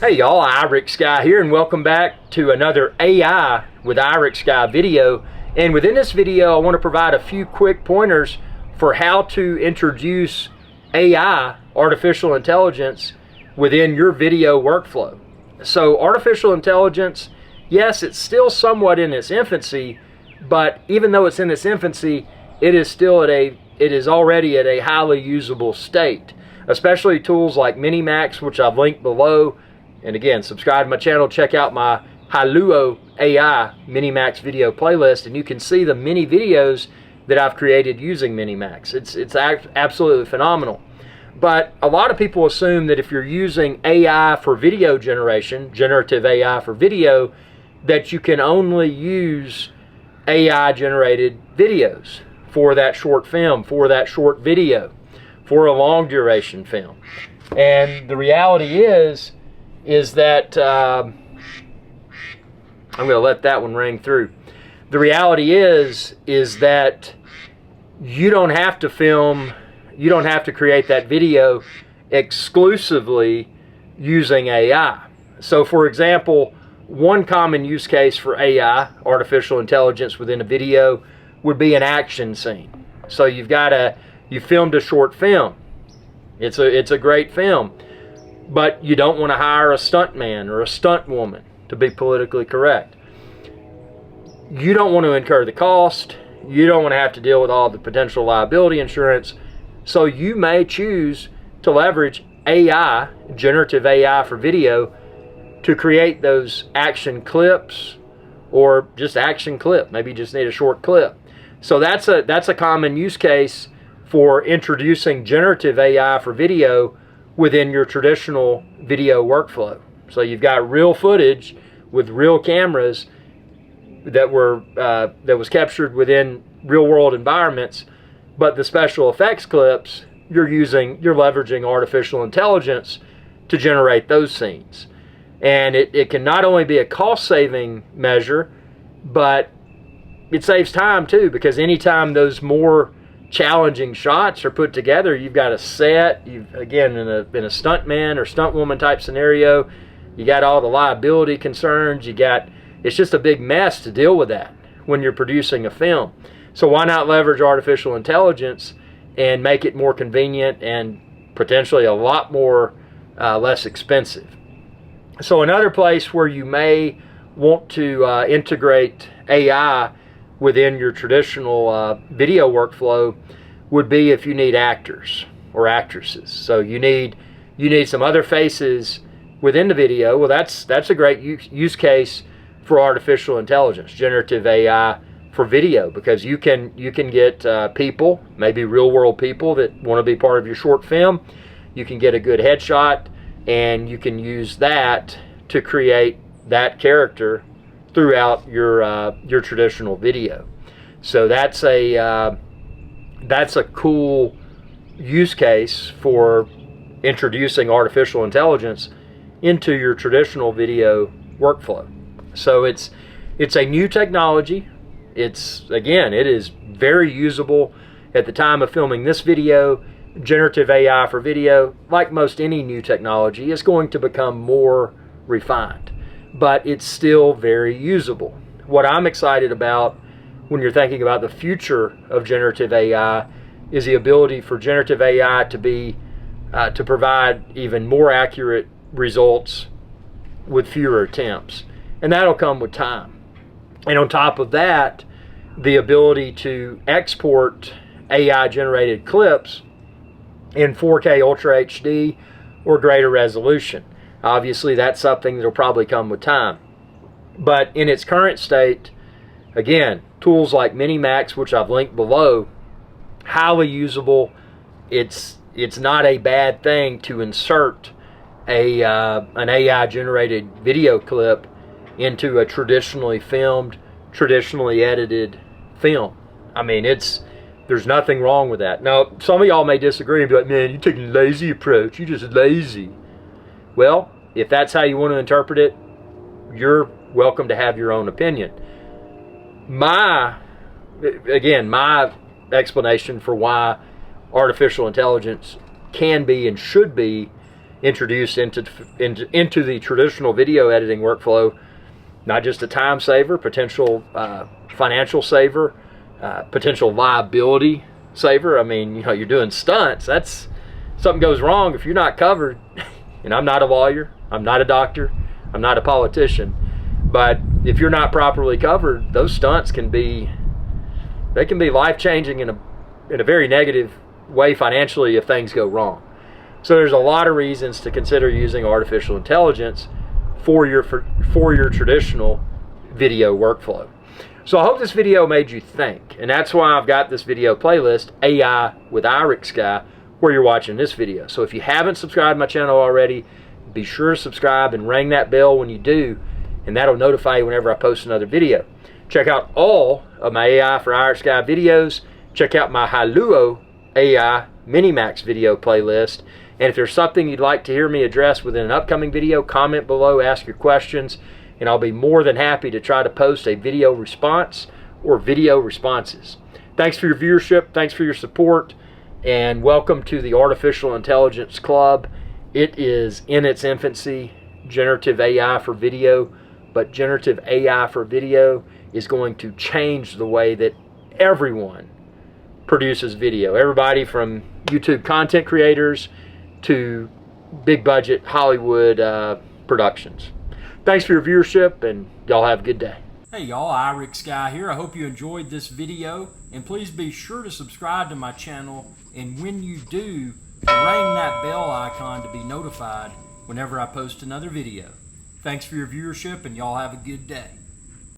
Hey y'all, IrixGuy here, and welcome back to another AI with IrixGuy video. And within this video, I want to provide a few quick pointers for how to introduce AI, artificial intelligence, within your video workflow. So artificial intelligence, yes, it's still somewhat in its infancy, but even though it's in its infancy, it is already at a highly usable state, especially tools like Minimax, which I've linked below. And again, subscribe to my channel, check out my Hailuo AI Minimax video playlist, and you can see the many videos that I've created using Minimax. It's absolutely phenomenal. But a lot of people assume that if you're using AI for video generation, generative AI for video, that you can only use AI generated videos for that short film, for that short video, for a long duration film. And the reality is that I'm going to let that one ring through. The reality is that you don't have to film, you don't have to create that video exclusively using AI. So for example, one common use case for AI, artificial intelligence within a video, would be an action scene. So you filmed a short film. It's a great film. But you don't want to hire a stuntman or a stunt woman, to be politically correct. You don't want to incur the cost. You don't want to have to deal with all the potential liability insurance. So you may choose to leverage AI, generative AI for video, to create those action clips, or just action clip. Maybe you just need a short clip. So that's a common use case for introducing generative AI for video within your traditional video workflow. So you've got real footage with real cameras that was captured within real world environments, but the special effects clips, you're leveraging artificial intelligence to generate those scenes. And it can not only be a cost saving measure, but it saves time too, because anytime those more challenging shots are put together, you've got a set, again, in a stuntman or stuntwoman type scenario, you got all the liability concerns, it's just a big mess to deal with that when you're producing a film. So why not leverage artificial intelligence and make it more convenient and potentially a lot more less expensive? So another place where you may want to integrate AI within your traditional video workflow would be if you need actors or actresses. So you need some other faces within the video. Well, that's a great use case for artificial intelligence, generative AI for video, because you can get people, maybe real world people that want to be part of your short film. You can get a good headshot, and you can use that to create that character throughout your traditional video. So that's a cool use case for introducing artificial intelligence into your traditional video workflow. So it's a new technology. It is very usable. At the time of filming this video, generative AI for video, like most any new technology, is going to become more refined, but it's still very usable. What I'm excited about when you're thinking about the future of generative AI is the ability for generative AI to provide even more accurate results with fewer attempts. And that'll come with time. And on top of that, the ability to export AI generated clips in 4K Ultra HD or greater resolution. Obviously, that's something that'll probably come with time. But in its current state, again, tools like Minimax, which I've linked below, highly usable. It's not a bad thing to insert an AI generated video clip into a traditionally filmed, traditionally edited film. I mean, there's nothing wrong with that. Now, some of y'all may disagree and be like, man, you're taking a lazy approach. You're just lazy. Well, if that's how you want to interpret it, you're welcome to have your own opinion. My explanation for why artificial intelligence can be and should be introduced into the traditional video editing workflow. Not just a time saver, potential financial saver, potential liability saver. I mean, you know, you're doing stunts. That's something goes wrong if you're not covered. And I'm not a lawyer. I'm not a doctor. I'm not a politician. But if you're not properly covered, those stunts can be life-changing in a very negative way financially if things go wrong. So there's a lot of reasons to consider using artificial intelligence for your traditional video workflow. So I hope this video made you think, and that's why I've got this video playlist, AI with IrixGuy, where you're watching this video. So if you haven't subscribed to my channel already, be sure to subscribe and ring that bell when you do, and that'll notify you whenever I post another video. Check out all of my AI for IrixGuy videos. Check out my Haluo AI Minimax video playlist. And if there's something you'd like to hear me address within an upcoming video, comment below, ask your questions, and I'll be more than happy to try to post a video response or video responses. Thanks for your viewership. Thanks for your support. And welcome to the Artificial Intelligence Club. It is in its infancy, generative AI for video, but generative AI for video is going to change the way that everyone produces video. Everybody from YouTube content creators to big budget Hollywood productions. Thanks for your viewership, and y'all have a good day. Hey y'all, IrixGuy here. I hope you enjoyed this video, and please be sure to subscribe to my channel, and when you do, ring that bell icon to be notified whenever I post another video. Thanks for your viewership, and y'all have a good day.